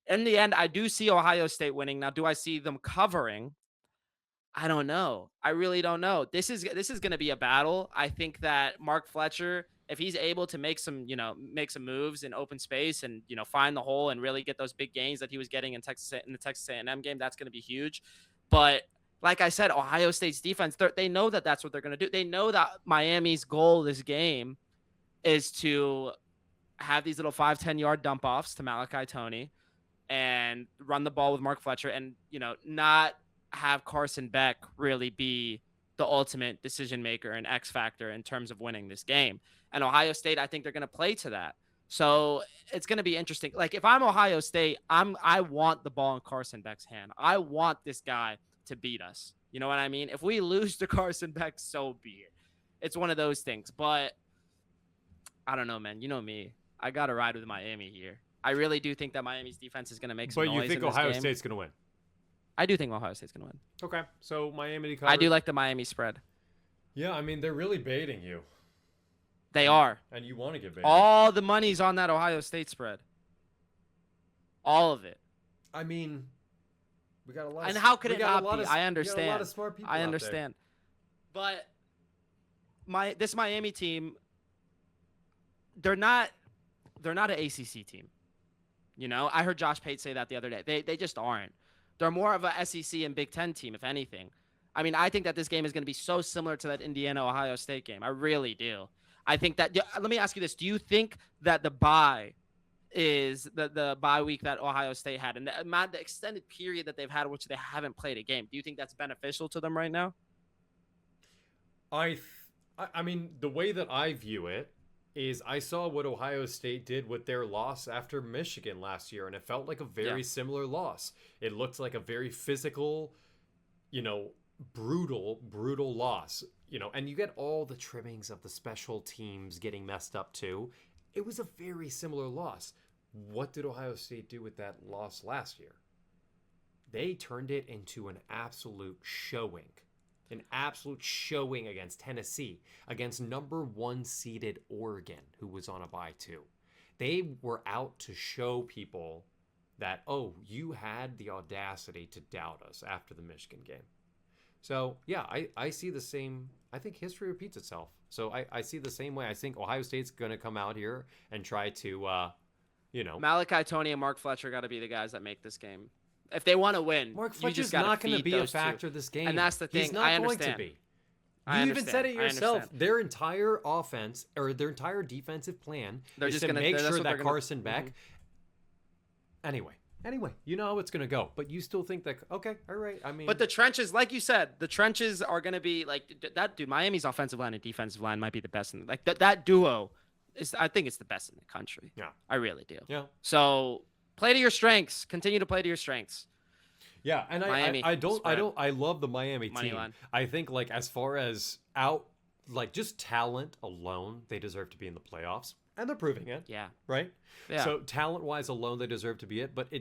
in the end, I do see Ohio State winning. Now, do I see them covering? I don't know. I really don't know. This is going to be a battle. I think that Mark Fletcher, if he's able to make some moves in open space and find the hole and really get those big gains that he was getting in the Texas A&M game, that's going to be huge. But like I said, Ohio State's defense, they know that that's what they're going to do. They know that Miami's goal this game is to have these little 5-10 yard dump offs to Malachi Toney and run the ball with Mark Fletcher and, not have Carson Beck really be the ultimate decision maker and X factor in terms of winning this game. And Ohio State, I think they're going to play to that. So it's going to be interesting. Like if I'm Ohio State, I want the ball in Carson Beck's hand. I want this guy to beat us. You know what I mean? If we lose to Carson Beck, so be it. It's one of those things. But I don't know, man. You know me. I got to ride with Miami here. I really do think that Miami's defense is going to make some noise. But you think Ohio State's going to win? I do think Ohio State's going to win. Okay, so Miami to cover. I do like the Miami spread. Yeah, I mean, they're really baiting you. They are. And you want to get baited. All the money's on that Ohio State spread. All of it. I mean, we got a lot. And how could it not be? I understand. We got a lot of smart people I understand. But this Miami team, they're not an ACC team. I heard Josh Pate say that the other day. They just aren't. They're more of a SEC and Big Ten team, if anything. I mean, I think that this game is going to be so similar to that Indiana-Ohio State game. I really do. I think that – let me ask you this. Do you think that the bye is the bye week that Ohio State had and the extended period that they've had which they haven't played a game, do you think that's beneficial to them right now? I mean, the way that I view it is I saw what Ohio State did with their loss after Michigan last year, and it felt like a very similar loss. It looked like a very physical, brutal loss, and you get all the trimmings of the special teams getting messed up too. It was a very similar loss. What did Ohio State do with that loss last year? They turned it into an absolute showing. An absolute showing against Tennessee, against number 1 seeded Oregon, who was on a bye too. They were out to show people that, oh, you had the audacity to doubt us after the Michigan game. So, yeah, I see the same. I think history repeats itself. So I see the same way. I think Ohio State's going to come out here and try to, Malachi Toney and Mark Fletcher got to be the guys that make this game. If they want to win, Mark Fletcher's not going to be a factor this game. And that's the thing. He's not going to be. You even said it yourself. Their entire offense or their entire defensive plan is to make sure that Carson Beck. Anyway, you know how it's going to go. But you still think that, okay, all right. I mean. But the trenches, like you said, the trenches are going to be like that. Dude, Miami's offensive line and defensive line might be the best. That duo I think it's the best in the country. Yeah. I really do. Yeah. So play to your strengths. Continue to play to your strengths. Yeah, and I love the Miami team. Line. I think as far as just talent alone, they deserve to be in the playoffs, and they're proving it. Yeah. Right? Yeah. So talent-wise alone, they deserve to be it, but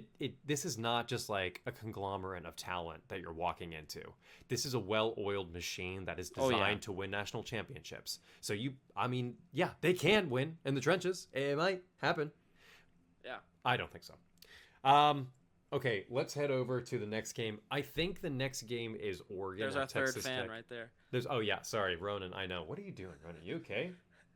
this is not just like a conglomerate of talent that you're walking into. This is a well-oiled machine that is designed to win national championships. So they can win in the trenches. It might happen. Yeah. I don't think so. Okay, let's head over to the next game. I think the next game is Oregon There's at our third Texas fan Tech. right there. There's oh yeah, sorry, Ronan. I know. What are you doing, Ronan? You okay,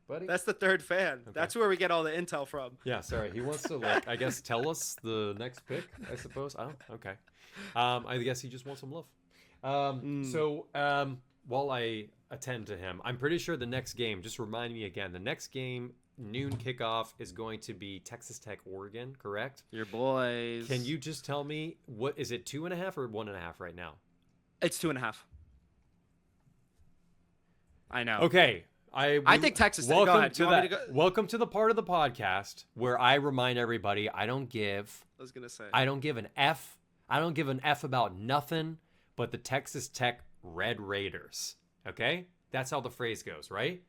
buddy? That's the third fan. Okay. That's where we get all the intel from. Yeah, sorry. He wants to like I guess tell us the next pick. I suppose. Oh, okay. I guess he just wants some love. While I attend to him, I'm pretty sure the next game. Just remind me again. The next game, noon kickoff, is going to be Texas Tech Oregon. Correct? Your boys. Can you just tell me what is it 2.5 or 1.5 right now? It's 2.5. I know. Okay. I think Texas Tech. Welcome Go ahead. to that. Welcome to the part of the podcast where I remind everybody I don't give an F. I don't give an F about nothing but the Texas Tech Red Raiders. Okay? That's how the phrase goes, right?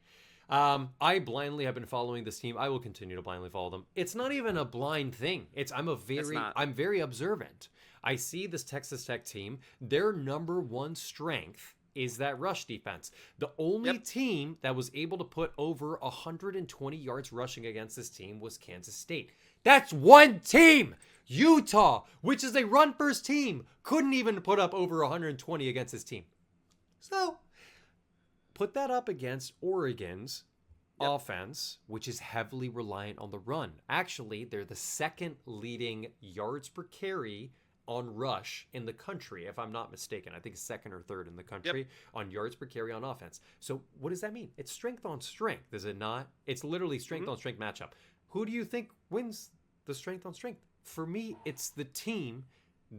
I blindly have been following this team. I will continue to blindly follow them. It's not even a blind thing. I'm very observant. I see this Texas Tech team. Their number one strength is that rush defense. The only team that was able to put over 120 yards rushing against this team was Kansas State. That's one team. Utah, which is a run-first team, couldn't even put up over 120 against this team. So, put that up against Oregon's offense, which is heavily reliant on the run. Actually, they're the second leading yards per carry on rush in the country, if I'm not mistaken. I think it's second or third in the country on yards per carry on offense. So what does that mean? It's strength on strength, is it not? It's literally strength on strength matchup. Who do you think wins the strength on strength? For me, it's the team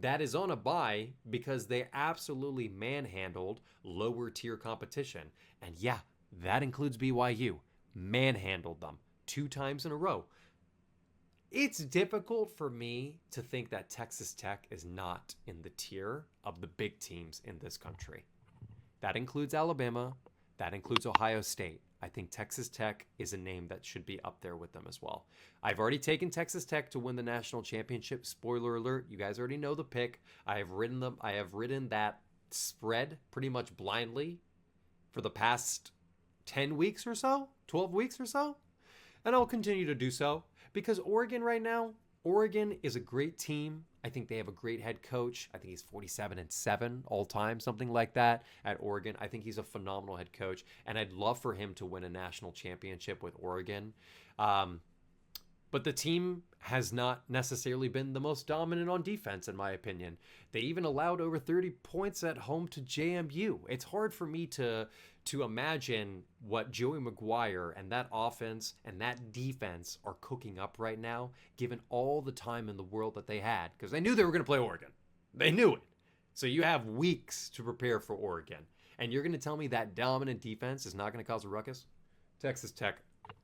that is on a bye because they absolutely manhandled lower tier competition. And yeah, that includes BYU. Manhandled them 2 times in a row. It's difficult for me to think that Texas Tech is not in the tier of the big teams in this country. That includes Alabama. That includes Ohio State. I think Texas Tech is a name that should be up there with them as well. I've already taken Texas Tech to win the national championship. Spoiler alert, you guys already know the pick. I have ridden that spread pretty much blindly for the past 10 weeks or so, 12 weeks or so. And I'll continue to do so because Oregon right now, Oregon is a great team. I think they have a great head coach. I think he's 47-7 all time, something like that at Oregon. I think he's a phenomenal head coach, and I'd love for him to win a national championship with Oregon. But the team has not necessarily been the most dominant on defense, in my opinion. They even allowed over 30 points at home to JMU. It's hard for me to imagine what Joey McGuire and that offense and that defense are cooking up right now, given all the time in the world that they had, because they knew they were going to play Oregon. They knew it. So you have weeks to prepare for Oregon. And you're going to tell me that dominant defense is not going to cause a ruckus? Texas Tech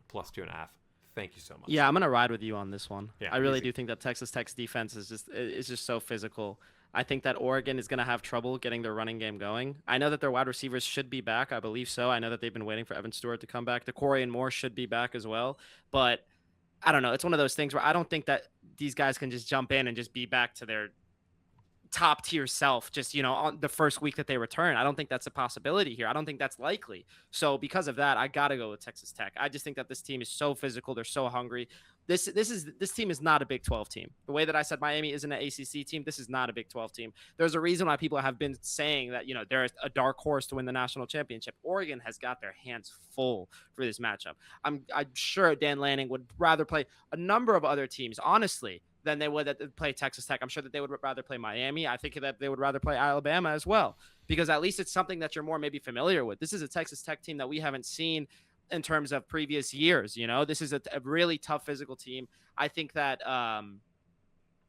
plus 2.5. Thank you so much. Yeah, I'm gonna ride with you on this one. Yeah, I really do think that Texas Tech's defense is just so physical. I think that Oregon is gonna have trouble getting their running game going. I know that their wide receivers should be back. I believe so. I know that they've been waiting for Evan Stewart to come back. DeCorian Moore should be back as well. But I don't know. It's one of those things where I don't think that these guys can just jump in and just be back to their top tier self just on the first week that they return. I don't think that's a possibility here. I don't think that's likely. So because of that, I gotta go with Texas Tech. I just think that this team is so physical. They're so hungry. This team is not a Big 12 team. The way that I said Miami isn't an ACC team, this is not a Big 12 team. There's a reason why people have been saying that they're a dark horse to win the national championship. Oregon has got their hands full for this matchup. I'm sure Dan Lanning would rather play a number of other teams, honestly, than they would play Texas Tech. I'm sure that they would rather play Miami. I think that they would rather play Alabama as well, because at least it's something that you're more maybe familiar with. This is a Texas Tech team that we haven't seen in terms of previous years. This is a really tough physical team. I think that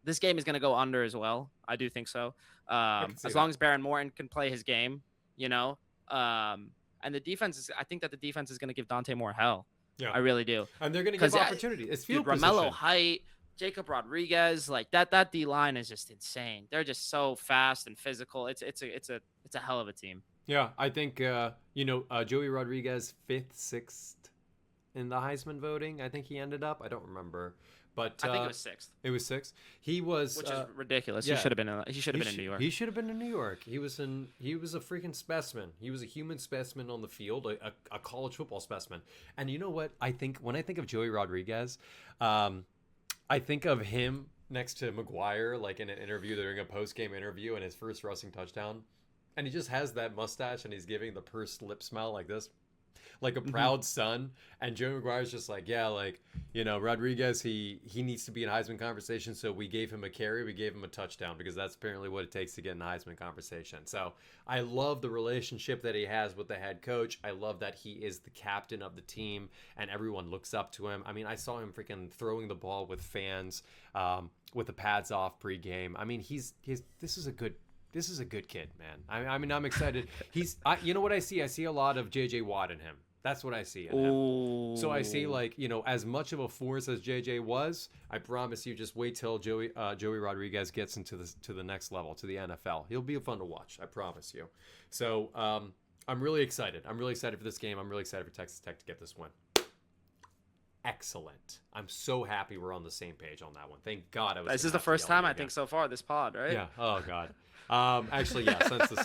this game is going to go under as well. I do think so. As long as Baron Morton can play his game, and the defense I think that the defense is going to give Dante Moore hell. Yeah, I really do. And they're going to give opportunity. It's field position. Romello Height, Jacob Rodriguez, like that D line is just insane. They're just so fast and physical. It's a hell of a team. Yeah, I think Joey Rodriguez 5th, 6th in the Heisman voting. I think he ended up. I don't remember, but I think it was 6th. It was 6th. He was, which is ridiculous. Yeah. He should have been in New York. He should have been in New York. He was a freaking specimen. He was a human specimen on the field, a college football specimen. And you know what? I think when I think of Joey Rodriguez, I think of him next to McGuire, like in an interview, they're doing a post game interview, and his first rushing touchdown, and he just has that mustache, and he's giving the pursed lip smile like this, like a proud son. And Joey McGuire's just like, yeah, like, Rodriguez, he needs to be in Heisman conversation, so we gave him a carry, we gave him a touchdown, because that's apparently what it takes to get in the Heisman conversation. So I love the relationship that he has with the head coach. I love that he is the captain of the team and everyone looks up to him. I mean, I saw him freaking throwing the ball with fans, with the pads off pregame. I mean, this is a good kid, man. I mean, I'm excited. You know what I see? I see a lot of JJ Watt in him. That's what I see in him. Ooh. So I see, like, as much of a force as JJ was, I promise you, just wait till Joey Rodriguez gets into the next level, to the NFL. He'll be fun to watch. I promise you. So I'm really excited. I'm really excited for this game. I'm really excited for Texas Tech to get this win. Excellent. I'm so happy we're on the same page on that one. Thank God. This is the first time I think so far this pod, right? Yeah. Oh God. Actually, yeah. Since the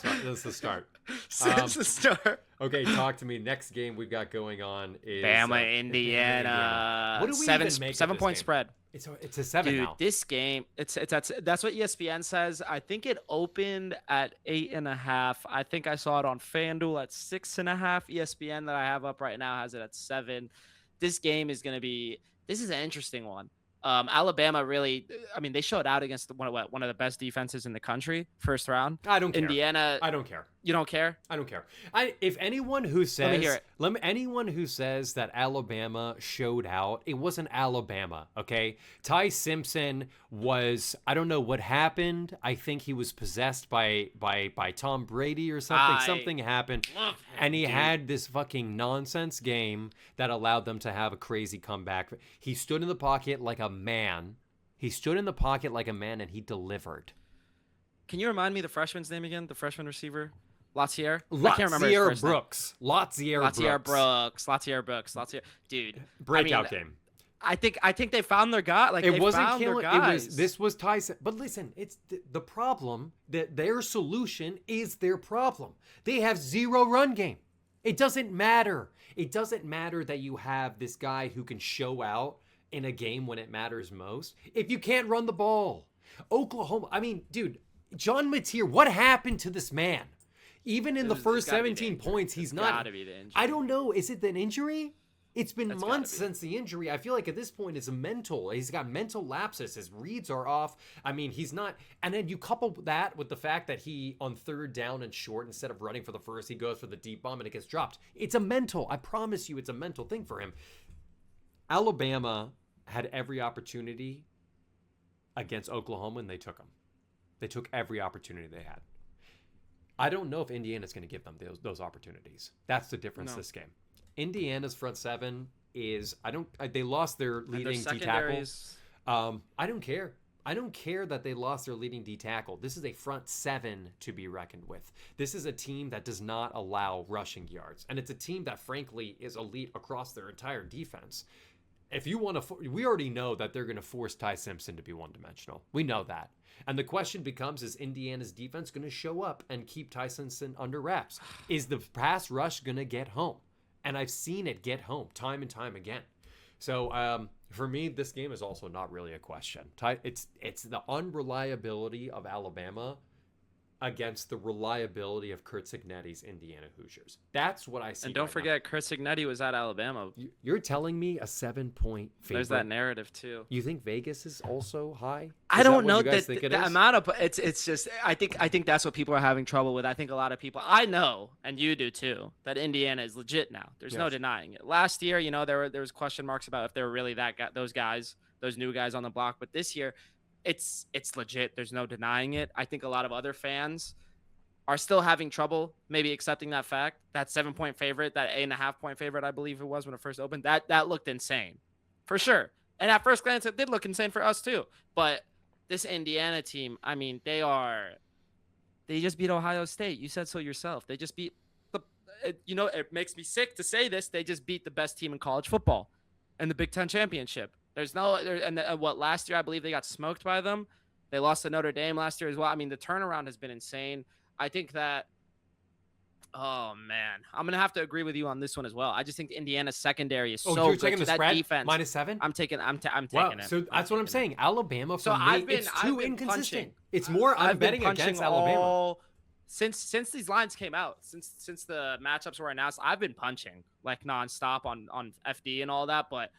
start. Since the start. Okay, talk to me. Next game we've got going on is Bama, Indiana. What do we even make of 7-point this game? spread. It's a 7 Dude, now. this game, that's what ESPN says. I think it opened at 8.5. I think I saw it on FanDuel at 6.5. ESPN that I have up right now has it at 7. This game is going to be. This is an interesting one. Alabama really, I mean, they showed out against one of the best defenses in the country, first round. I don't care. Indiana. I don't care. You don't care? I don't care. If anyone who says, Let me hear it. Anyone who says that Alabama showed out, it wasn't Alabama, okay? Ty Simpson was, I don't know what happened. I think he was possessed by Tom Brady or something. Something happened. And he had this fucking nonsense game that allowed them to have a crazy comeback. He stood in the pocket like a man. And he delivered. Can you remind me the freshman's name again? The freshman receiver? Latier? I can't remember his first name. Latier Brooks. Dude. Breakout game. I think they found their guy. Like, it wasn't killing. This was Tyson. But listen, it's the problem that their solution is their problem. They have zero run game. It doesn't matter. It doesn't matter that you have this guy who can show out in a game when it matters most if you can't run the ball. Oklahoma, I mean, dude, John Mateer, what happened to this man? Even in the first 17 points, he's not. Gotta be the injury. I don't know. Is it an injury? It's been months since the injury. I feel like at this point it's a mental. He's got mental lapses. His reads are off. I mean, he's not. And then you couple that with the fact that he, on third down and short, instead of running for the first, he goes for the deep bomb and it gets dropped. It's a mental. I promise you, it's a mental thing for him. Alabama had every opportunity against Oklahoma, and they took them. They took every opportunity they had. I don't know if Indiana's going to give them those opportunities. That's the difference this game. Indiana's front seven is they lost their leading D tackle. I don't care. I don't care that they lost their leading D tackle. This is a front seven to be reckoned with. This is a team that does not allow rushing yards, and it's a team that frankly is elite across their entire defense. If you want to, we already know that they're going to force Ty Simpson to be one-dimensional. We know that. And the question becomes, is Indiana's defense going to show up and keep Ty Simpson under wraps? Is the pass rush going to get home? And I've seen it get home time and time again. So for me, this game is also not really a question. It's the unreliability of Alabama against the reliability of Kurt Cignetti's Indiana Hoosiers. That's what I see. And don't forget, Kurt Cignetti was at Alabama. You're telling me a 7-point favorite? There's that narrative too. You think Vegas is also high? I don't know that the amount of it's just I think that's what people are having trouble with. I think a lot of people, I know, and you do too, that Indiana is legit now. There's no denying it. Last year, there was question marks about if they were really those new guys on the block, but this year it's legit. There's no denying it. I think a lot of other fans are still having trouble maybe accepting that fact. That 7-point favorite, that 8.5-point favorite, I believe it was when it first opened, that looked insane for sure. And at first glance, it did look insane for us too. But this Indiana team, I mean, they just beat Ohio State. You said so yourself. They just beat it makes me sick to say this. They just beat the best team in college football in the Big Ten championship. Last year, I believe they got smoked by them. They lost to Notre Dame last year as well. I mean, the turnaround has been insane. I think that Oh man, I'm gonna have to agree with you on this one as well. I just think Indiana's secondary is Oh, so you're good. taking So the that spread defense, -7. I'm Wow, taking it. so I'm that's what I'm taking it. saying. Alabama So for me, it's I've too been inconsistent. punching. It's more I'm I've been betting punching against Alabama. all since these lines came out. Since the matchups were announced, I've been punching like nonstop on FD and all that. But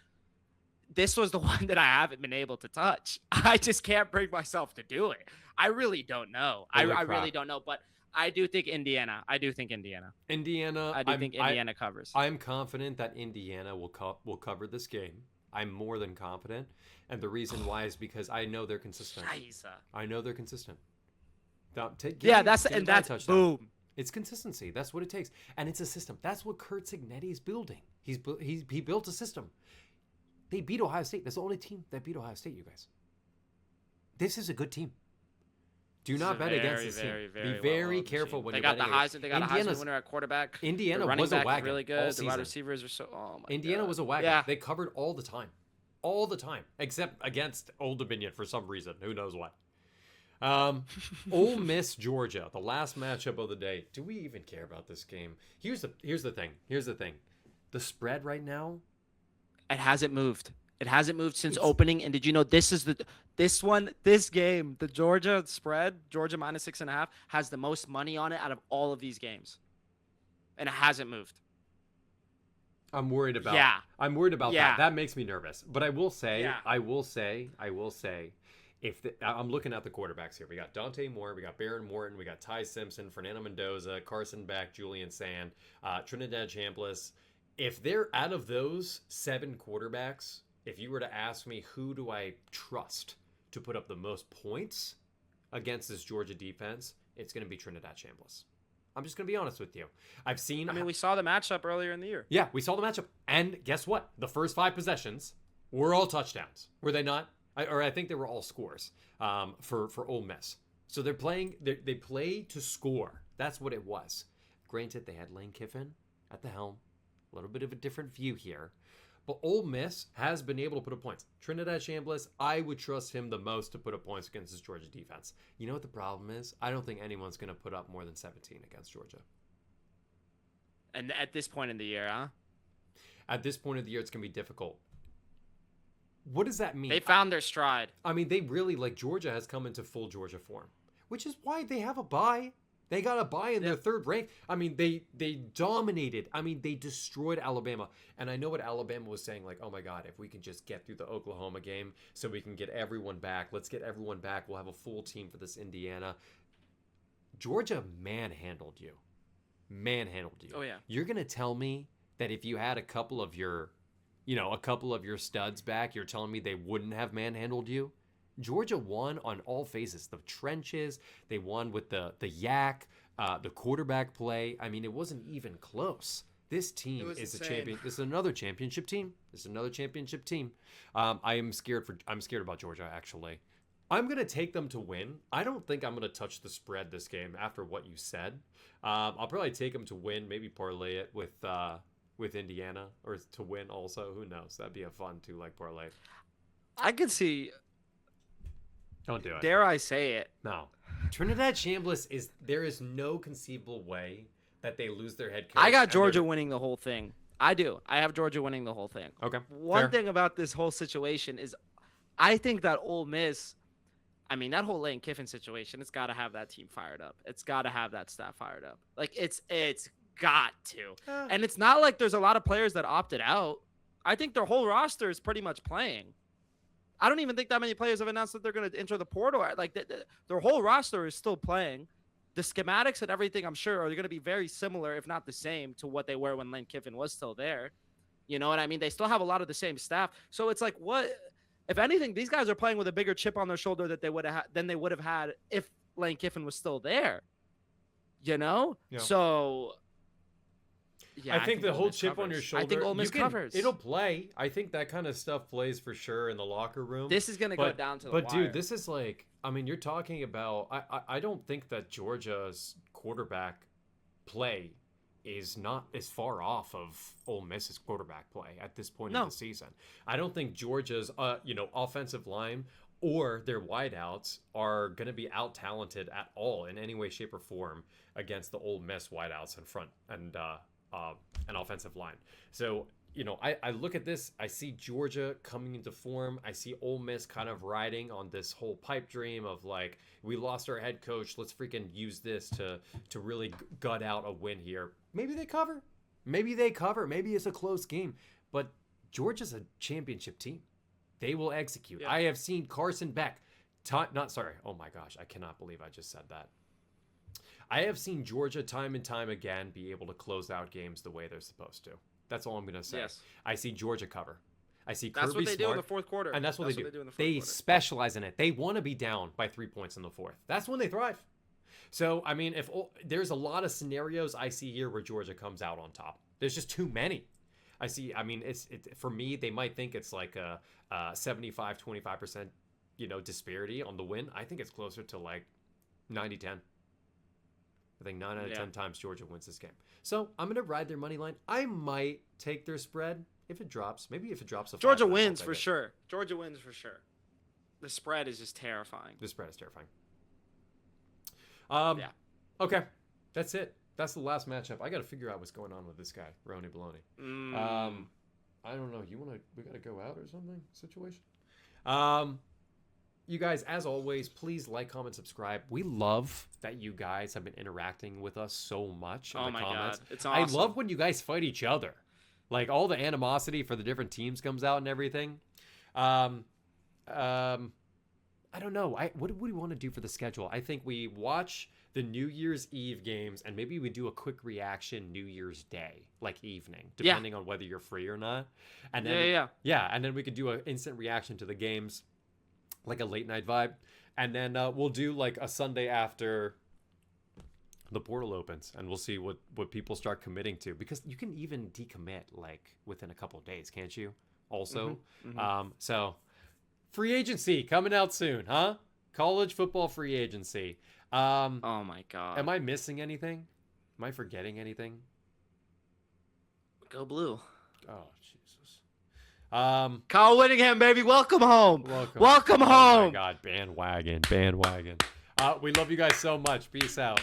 this was the one that I haven't been able to touch. I just can't bring myself to do it. I really don't know. Holy I crap. really don't know. But I do think Indiana. I do think Indiana. Indiana, I do think Indiana covers. I'm confident that Indiana will cover this game. I'm more than confident, and the reason why is because I know they're consistent. Scheiße. I know they're consistent. That's boom. It's consistency. That's what it takes, and it's a system. That's what Kurt Signetti is building. He built a system. They beat Ohio State. That's the only team that beat Ohio State. You guys, this is a good team. Do not bet against this team. Be very careful when you're betting. They got a Heisman winner at quarterback. Indiana was a wagon. Really good. The wide receivers are so. Oh my Indiana God. was a wagon. Yeah. They covered all the time, except against Old Dominion for some reason. Who knows why? Ole Miss, Georgia, the last matchup of the day. Do we even care about this game? Here's the thing. The spread right now. It hasn't moved. It hasn't moved since opening. And did you know this game, the Georgia spread, Georgia -6.5, has the most money on it out of all of these games, and it hasn't moved. I'm worried about. Yeah. I'm worried about Yeah. that. That makes me nervous. But I will say, Yeah. I will say, I'm looking at the quarterbacks here. We got Dante Moore, we got Baron Morton, we got Ty Simpson, Fernando Mendoza, Carson Beck, Julian Sand, Trinidad Chambliss. If they're out of those 7 quarterbacks, if you were to ask me who do I trust to put up the most points against this Georgia defense, it's going to be Trinidad Chambliss. I'm just going to be honest with you. I mean, we saw the matchup earlier in the year. Yeah, we saw the matchup. And guess what? The first 5 possessions were all touchdowns. Were they not? I think they were all scores for Ole Miss. So they play to score. That's what it was. Granted, they had Lane Kiffin at the helm. A little bit of a different view here. But Ole Miss has been able to put up points. Trinidad Chambliss, I would trust him the most to put up points against this Georgia defense. You know what the problem is? I don't think anyone's going to put up more than 17 against Georgia. And at this point in the year, huh? At this point of the year, it's going to be difficult. What does that mean? They found their stride. I mean, they really, Georgia has come into full Georgia form, which is why they have a bye. They got a bye in their third rank. I mean, they dominated. I mean, they destroyed Alabama. And I know what Alabama was saying, oh my God, if we can just get through the Oklahoma game so we can get everyone back. Let's get everyone back. We'll have a full team for this Indiana. Georgia manhandled you. Oh, yeah. You're going to tell me that if you had a couple of your studs back, you're telling me they wouldn't have manhandled you? Georgia won on all phases. The trenches, they won with the yak, the quarterback play. I mean, it wasn't even close. This team is a champion. This is another championship team. I'm scared about Georgia, actually. I'm going to take them to win. I don't think I'm going to touch the spread this game after what you said. I'll probably take them to win, maybe parlay it with Indiana, or to win also. Who knows? That'd be a fun to parlay. I could see. Don't do it. Dare I say it? No. Trinidad Chambliss there is no conceivable way that they lose their head coach. I got Georgia winning the whole thing. I do. I have Georgia winning the whole thing. Okay. One thing about this whole situation is I think that Ole Miss, that whole Lane Kiffin situation, it's got to have that team fired up. It's got to have that staff fired up. It's got to. And it's not like there's a lot of players that opted out. I think their whole roster is pretty much playing. I don't even think that many players have announced that they're going to enter the portal. Their whole roster is still playing. The schematics and everything, I'm sure, are going to be very similar, if not the same, to what they were when Lane Kiffin was still there. You know what I mean? They still have a lot of the same staff. So it's what, if anything, these guys are playing with a bigger chip on their shoulder than they would have had if Lane Kiffin was still there. You know? Yeah. So. Yeah, I think the whole chip on your shoulder. I think Ole Miss covers. It'll play. I think that kind of stuff plays for sure in the locker room. This is going to go down to the wire. But, dude, this is you're talking about – I don't think that Georgia's quarterback play is not as far off of Ole Miss's quarterback play at this point in the season. I don't think Georgia's offensive line or their wideouts are going to be out talented at all in any way, shape, or form against the Ole Miss wideouts in front and an offensive line. So, I look at this, I see Georgia coming into form. I see Ole Miss kind of riding on this whole pipe dream of like, we lost our head coach. Let's freaking use this to really gut out a win here. Maybe they cover. Maybe it's a close game. But Georgia's a championship team. They will execute. Yeah. I have seen Carson Beck. Oh my gosh, I cannot believe I just said that. I have seen Georgia time and time again be able to close out games the way they're supposed to. That's all I'm going to say. Yes. I see Georgia cover. I see Kirby Smart. That's what they do in the fourth quarter. And that's what they do. They specialize in it. They want to be down by 3 points in the fourth. That's when they thrive. So, I mean, if there's a lot of scenarios I see here where Georgia comes out on top. There's just too many. For me, they might think it's like a 75-25%, disparity on the win. I think it's closer to like 90-10. I think 9 out of 10 times Georgia wins this game. So I'm going to ride their money line. I might take their spread if it drops. Maybe if it drops. Georgia wins for sure. Georgia wins for sure. The spread is just terrifying. The spread is terrifying. Okay. That's it. That's the last matchup. I got to figure out what's going on with this guy, Rony Baloney. I don't know. We got to go out or something situation? You guys, as always, please like, comment, subscribe. We love that you guys have been interacting with us so much in the comments. God. It's awesome. I love when you guys fight each other. Like, all the animosity for the different teams comes out and everything. I don't know. What do we want to do for the schedule? I think we watch the New Year's Eve games, and maybe we do a quick reaction New Year's Day, like evening, depending on whether you're free or not. And then, and then we could do an instant reaction to the games, like a late night vibe. And then we'll do like a Sunday after the portal opens, and we'll see what people start committing to, because you can even decommit like within a couple of days, can't you? Also, so free agency coming out soon, huh? College football free agency. Oh my God. Am I missing anything? Am I forgetting anything? Go blue. Oh, Jesus. Kyle Whittingham, baby. Welcome home. Welcome home. Oh my God. Bandwagon. We love you guys so much. Peace out.